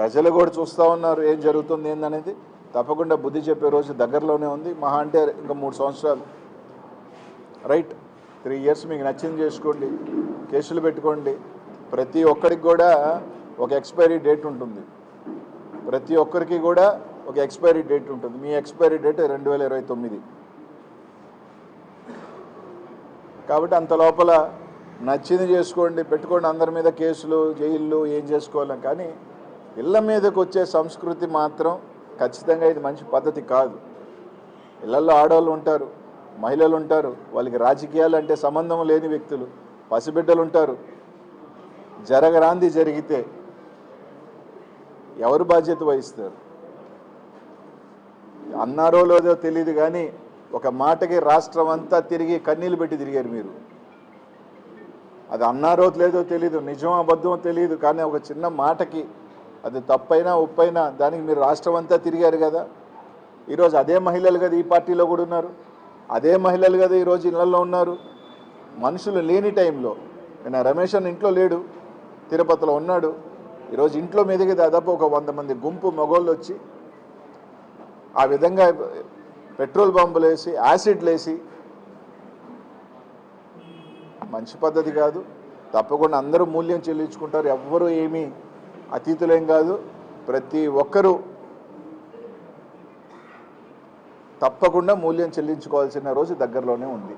ప్రజలు కూడా చూస్తూ ఉన్నారు ఏం జరుగుతుంది ఏందనేది. తప్పకుండా బుద్ధి చెప్పే రోజు దగ్గరలోనే ఉంది. మహా అంటే ఇంకా 3 సంవత్సరాలు, రైట్. 3 years మీకు నచ్చింది చేసుకోండి, కేసులు పెట్టుకోండి. ప్రతి ఒక్కరికి కూడా ఒక ఎక్స్పైరీ డేట్ ఉంటుంది. ప్రతి ఒక్కరికి కూడా ఒక ఎక్స్పైరీ డేట్ ఉంటుంది. మీ ఎక్స్పైరీ డేట్ 2029. కాబట్టి అంత లోపల నచ్చింది చేసుకోండి, పెట్టుకోండి. అందరి మీద కేసులు, జైళ్ళు ఏం చేసుకోవాలి. కానీ ఇళ్ళ మీదకి వచ్చే సంస్కృతి మాత్రం ఖచ్చితంగా ఇది మంచి పద్ధతి కాదు. ఇళ్లలో ఆడవాళ్ళు ఉంటారు, మహిళలు ఉంటారు, వాళ్ళకి రాజకీయాలు అంటే సంబంధం లేని వ్యక్తులు, పసిబిడ్డలు ఉంటారు. జరగరాంది జరిగితే ఎవరు బాధ్యత వహిస్తారు? అన్నారో లేదో తెలియదు కానీ ఒక మాటకి రాష్ట్రం అంతా తిరిగి కన్నీళ్ళు పెట్టి తిరిగారు మీరు. అది అన్నారో లేదో తెలీదు, నిజం అబద్ధమో తెలియదు, కానీ ఒక చిన్న మాటకి అది తప్పైనా ఉప్పైనా దానికి మీరు రాష్ట్రం అంతా తిరిగారు కదా. ఈరోజు అదే మహిళలు కదా ఈ పార్టీలో కూడా ఉన్నారు, అదే మహిళలు కదా ఈరోజు ఇళ్లలో ఉన్నారు. మనుషులు లేని టైంలో నేను రమేష్ అన్న ఇంట్లో లేడు, తిరుపతిలో ఉన్నాడు. ఈరోజు ఇంట్లో మీదకి దాదాపు ఒక 100 మంది గుంపు మగోళ్ళు వచ్చి ఆ విధంగా పెట్రోల్ బాంబులు వేసి, యాసిడ్లు వేసి, మంచి పద్ధతి కాదు. తప్పకుండా అందరూ మూల్యం చెల్లించుకుంటారు. ఎవ్వరూ ఏమీ అతీతులేం కాదు. ప్రతి ఒక్కరూ తప్పకుండా మూల్యం చెల్లించుకోవాల్సిన రోజు దగ్గరలోనే ఉంది.